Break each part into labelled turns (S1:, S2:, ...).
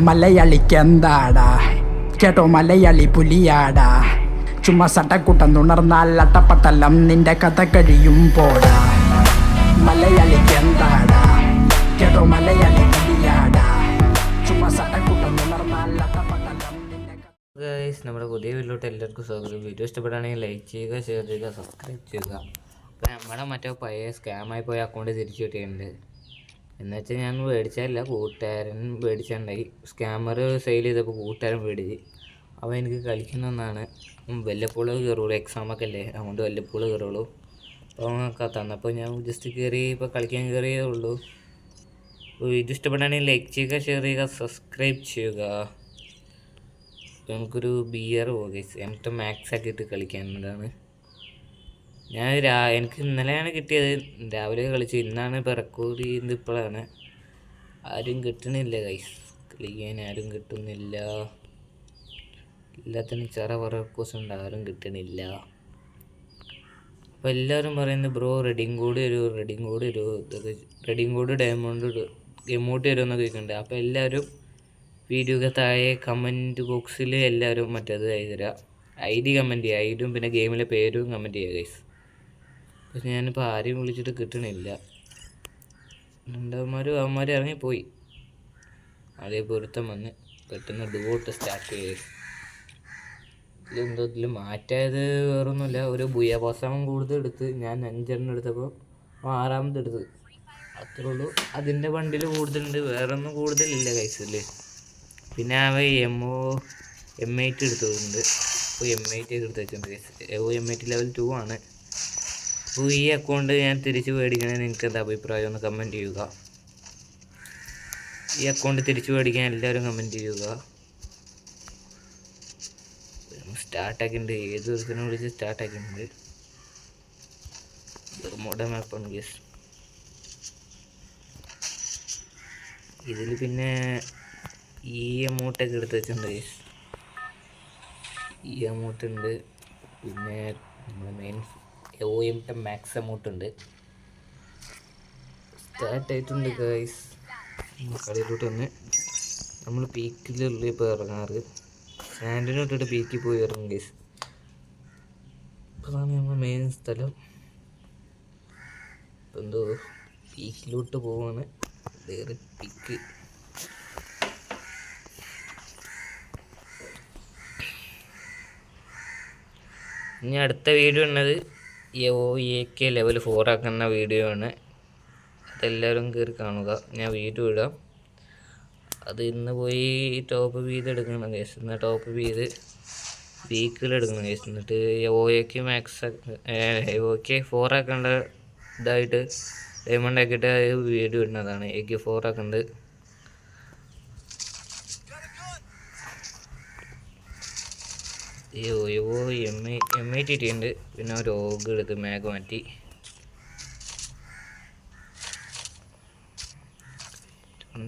S1: മലയാളിക്കെന്താടാ കേട്ടോ മലയാളി പുലിയാടാ ചുമ്മാ സട്ടക്കുട്ടം തുണർന്നാൽ അട്ടപ്പട്ടലം നിന്റെ കഥ കഴിയും പോടാ. മലയാളിക്കെന്താടാ കേട്ടോ മലയാളി പുലിയാടാ ചുമ്മാ സട്ടക്കുട്ടം തുണർന്നാൽ അട്ടപ്പട്ടലം നിന്റെ
S2: ഗൈസ്, നമ്മുടെ പുതിയ വീട്ടിലോട്ട് എല്ലാവർക്കും സ്വാഗതം. വീഡിയോ ഇഷ്ടപ്പെടുകയാണെങ്കിൽ ലൈക്ക് ചെയ്യുക, ഷെയർ ചെയ്യുക, സബ്സ്ക്രൈബ് ചെയ്യുക. അപ്പോൾ നമ്മുടെ മറ്റേ പഴയ സ്കാമായി പോയ അക്കൗണ്ട് തിരിച്ചു കിട്ടിയിട്ടുണ്ട്. എന്നുവെച്ചാൽ ഞാൻ മേടിച്ചതല്ല, കൂട്ടുകാരൻ മേടിച്ചിട്ടുണ്ടായി. സ്കാമർ സെയിൽ ചെയ്തപ്പോൾ കൂട്ടുകാരൻ മേടിച്ച്. അവൻ എനിക്ക് കളിക്കുന്നതാണ്. വല്ലപ്പോഴും കയറുള്ളൂ, എക്സാമൊക്കെ അല്ലേ, അതുകൊണ്ട് വല്ലപ്പോഴും കയറുള്ളൂ. അപ്പോൾ അവനൊക്കെ തന്നപ്പോൾ ഞാൻ ജസ്റ്റ് കയറി ഇപ്പോൾ കളിക്കാൻ കയറിയേ ഉള്ളൂ. വീഡിയോ ഇഷ്ടപ്പെടുകയാണെങ്കിൽ ലൈക്ക് ചെയ്യുക, ഷെയർ ചെയ്യുക, സബ്സ്ക്രൈബ് ചെയ്യുക. നമുക്കൊരു ബിയർ പോകേസ് എന്നിട്ട് മാക്സ് ആക്കിയിട്ട് കളിക്കാനുള്ളതാണ്. ഞാൻ എനിക്ക് ഇന്നലെയാണ് കിട്ടിയത്, രാവിലെ കളിച്ച്. ഇന്നാണ് ഇപ്പോൾ റെക്കോർഡ് ചെയ്യുന്നത്. ഇപ്പോഴാണ് ആരും കിട്ടണില്ല ഗൈസ്, കളിക്കാൻ ആരും കിട്ടുന്നില്ല. എല്ലാത്തിനും ചെറ വർക്കോസ് ഉണ്ട്, ആരും കിട്ടണില്ല. അപ്പോൾ എല്ലാവരും പറയുന്നത് ബ്രോ റെഡിങ് കോഡ് ഇതൊക്കെ റെഡിങ് കോഡ് ഡയമണ്ട് എമൗണ്ട് വരുമെന്നൊക്കെ ചോദിക്കുന്നുണ്ട്. അപ്പോൾ എല്ലാവരും വീഡിയോക്ക് താഴെ കമൻറ്റ് ബോക്സിൽ എല്ലാവരും മറ്റേത് എഴുതുക, ID കമൻറ്റ് ചെയ്യുക, ഐഡിയും പിന്നെ ഗെയിമിലെ പേരും കമൻറ്റ് ചെയ്യുക ഗൈസ്. പക്ഷെ ഞാനിപ്പോൾ ആരെയും വിളിച്ചിട്ട് കിട്ടണില്ല. അവന്മാർ ഇറങ്ങിപ്പോയി. അതേ പൊരുത്തം വന്ന് പെട്ടെന്ന് ഡുവോട്ട് സ്റ്റാർട്ട് ചെയ്ത്. ഇതിൽ മാറ്റായത് വേറൊന്നുമില്ല, ഒരു ഭൂയാഭാസം കൂടുതൽ എടുത്ത് ഞാൻ 5 എടുത്തപ്പോൾ 6 എടുത്ത്, അത്രേ ഉള്ളൂ. അതിൻ്റെ വണ്ടിയിൽ കൂടുതലുണ്ട്, വേറൊന്നും കൂടുതലില്ല കൈസിൽ. പിന്നെ അവ M8 എടുത്തിട്ടുണ്ട്. അപ്പോൾ M8 എടുത്ത് വെച്ചിട്ടുണ്ട് കൈസ്. M8 ലെവൽ 2 ആണ്. അപ്പോൾ ഈ അക്കൗണ്ട് ഞാൻ തിരിച്ച് മേടിക്കണേ നിങ്ങൾക്ക് എന്താ അഭിപ്രായം ഒന്ന് കമൻറ്റ് ചെയ്യുക. ഈ അക്കൗണ്ട് തിരിച്ച് മേടിക്കാൻ എല്ലാവരും കമൻറ്റ് ചെയ്യുക. സ്റ്റാർട്ടാക്കിയിട്ടുണ്ട്, ഏത് ദിവസത്തിനെ വിളിച്ച് സ്റ്റാർട്ടാക്കിയിട്ടുണ്ട്. Bermuda മാപ്പാണ് guess. ഇതിൽ പിന്നെ ഈ എമൗണ്ടൊക്കെ എടുത്ത് വെച്ചിട്ടുണ്ട് ഗെസ്. ഈ എമൗണ്ട് ഉണ്ട്, പിന്നെ നമ്മുടെ മെയിൻ മാക്സ് എമൗണ്ട് ഉണ്ട്. സ്റ്റാർട്ടായിട്ടുണ്ട് ഗൈസ്. കളിയിലോട്ട് വന്ന് നമ്മൾ പീക്കിലുള്ള ഇപ്പോൾ ഇറങ്ങാറ്, സാൻഡിനെ ഇട്ടിട്ട് പീക്കിൽ പോയി ഇറങ്ങും ഗൈസ്. അതാണ് നമ്മുടെ മെയിൻ സ്ഥലം. ഇപ്പം എന്തോ പീക്കിലോട്ട് പോവാണ്, വേറെ പീക്ക്. ഇനി അടുത്ത വീഡിയോ ഉള്ളത് AK ലെവൽ 4 ആക്കുന്ന വീഡിയോ ആണ്. അതെല്ലാവരും കയറി കാണുക. ഞാൻ വീഡിയോ ഇടാം. അത് ഇന്ന് പോയി ടോപ്പ് ചെയ്ത് എടുക്കണം കേസ്. ഇന്ന് ടോപ്പ് ചെയ്ത് വീക്കിലെടുക്കണം കേസ്. എന്നിട്ട് AK 4 ആക്കേണ്ട ഇതായിട്ട് ഡയമണ്ട് ആക്കിയിട്ട് വീഡിയോ ഇടുന്നതാണ്. AK 4 ആക്കേണ്ടത്. M8 ഇട്ടിട്ടുണ്ട്. പിന്നെ ഒരു ഓഗ് എടുത്ത് മാഗ് മാറ്റി.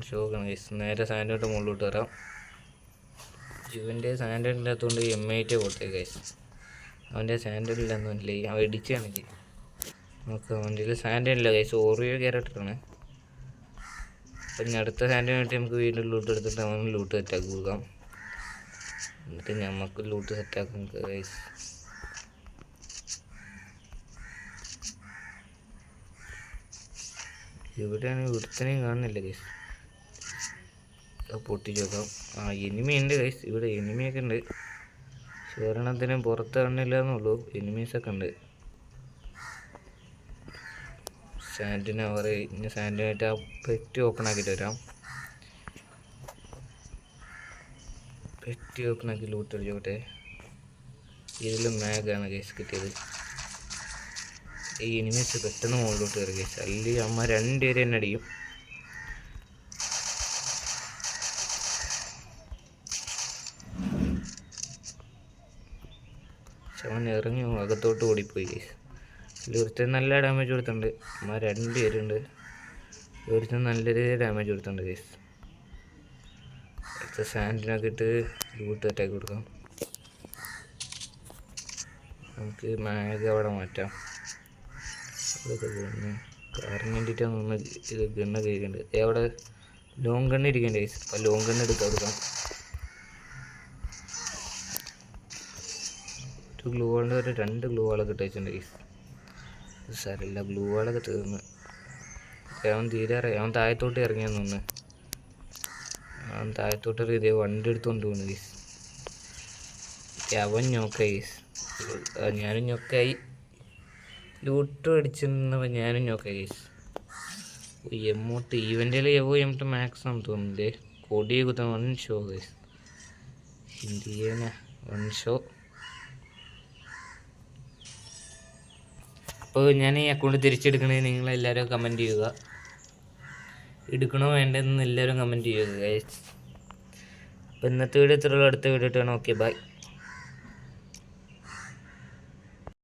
S2: ഷോക്കാണ് ഗൈസ്. നേരെ സാൻഡോട്ട് മുകളിലോട്ട് വരാം. ഇവൻ്റെ സാൻഡേഡ് ഇല്ലാത്തതുകൊണ്ട് M8 കൊടുത്തേ ഗൈസ്. അവൻ്റെ സാൻഡേഡ് ഇല്ലാന്നൊന്നുമില്ല, അവൻ ഇടിച്ചാണെങ്കിൽ നമുക്ക് അവൻ്റെ സാൻഡേഡ് ഇല്ല ഗൈസ്. ഓറിയോ ക്യാരക്ടറാണ്. പിന്നെ അടുത്ത സാൻഡേഡ് ആയിട്ട് നമുക്ക് വീണ്ടും ലൂട്ട് എടുത്തിട്ട് അവന് ലൂട്ട് സെറ്റാക്കി കൊടുക്കാം. എന്നിട്ട് നമുക്ക് ലൂട്ട് സെറ്റാക്കാം ഗൈസ്. ഇവിടെയാണെങ്കിൽ ഒരുത്തനെയും കാണുന്നില്ല ഗൈസ്. പൊട്ടിച്ച് നോക്കാം. എനിമി ഉണ്ട് ഗൈസ്, ഇവിടെ എനിമിയൊക്കെ ഉണ്ട്. ഒരെണ്ണത്തിനും പുറത്ത് കാണില്ല എന്നുള്ളൂ, എനിമീസൊക്കെ ഉണ്ട്. സാൻഡിനെ ഇനി സാൻഡിനായിട്ട് ആ പെറ്റി ഓപ്പൺ ആക്കിയിട്ട് വരാം. പെറ്റി ഓപ്പൺ ആക്കി ലൂട്ട് അടിച്ചോട്ടെ. ഇതിൽ മാഗാണ് ഗൈസ് കിട്ടിയത്. ഈ എനിമീസ് പെട്ടെന്ന് മുകളിലോട്ട് കയറി ഗൈസ്, അല്ലെങ്കിൽ അമ്മ 2 പേര് തന്നെ അടിക്കും. അവൻ ഇറങ്ങി അകത്തോട്ട് ഓടിപ്പോയി ഗൈസ്. ഒരുത്തൻ നല്ല ഡാമേജ് കൊടുത്തിട്ടുണ്ട്. അമ്മ 2 പേരുണ്ട്. ഒരുത്തൻ നല്ലൊരു ഡാമേജ് കൊടുത്തിട്ടുണ്ട് ഗൈസ്. അടുത്ത സാൻഡിനൊക്കെ ഇട്ട് ലൂട്ട് അറ്റാക്ക് കൊടുക്കാം. നമുക്ക് മാഗ് അവിടെ മാറ്റാം. അതൊക്കെ കാറിന് വേണ്ടിയിട്ടാണ് ഇത് ഗണ്ണ കഴിക്കുന്നുണ്ട്. അവിടെ ലോങ് ഗണ്ണ് ഇരിക്കണ്ടേ ഗൈസ്. അപ്പോൾ ലോങ് ഗണ്ണ് എടുക്കാം. ഒരു ഗ്ലൂ വാളിൻ്റെ ഒരു 2 ഗ്ലൂ വാളൊക്കെ ഇട്ടിട്ടുണ്ട് ഗൈസ്. സാരമില്ല, ഗ്ലൂ വാളൊക്കെ തീർന്ന്. അവൻ തീരാറായി. അവൻ താഴത്തോട്ട് ഇറങ്ങിയെന്ന് തോന്നുന്നു. അവൻ താഴത്തോട്ടൊരു ഇതേ വണ്ടി എടുത്തുകൊണ്ട് പോകുന്നു ഗൈസ്. അവൻ ഞോക്കായി ഗൈസ്. ഞാനും ഞൊക്കായി. ലൂട്ടും അടിച്ചിരുന്നപ്പോൾ ഞാനും ഞൊക്കായി ഗൈസ്. എമൗണ്ട് ഈവൻ്റിൽ എമൗണ്ട് മാക്സ് ആണെന്ന് തോന്നുന്നില്ലേ. കൊടിയെ കുത്താൻ 1 ഷോ ഗൈസ്. ഇന്ത്യന 1 ഷോ. അപ്പോൾ ഞാൻ ഈ അക്കൗണ്ട് തിരിച്ചെടുക്കണേ നിങ്ങളെല്ലാവരും കമൻറ്റ് ചെയ്യുക. എടുക്കണോ വേണ്ടതെന്ന് എല്ലാവരും കമൻറ്റ് ചെയ്യുക ഗൈസ്. അപ്പോൾ ഇന്നത്തെ വീഡിയോ ഇത്രയുള്ള, അടുത്ത വീഡിയോ ഇട്ടാണ്. Okay bye.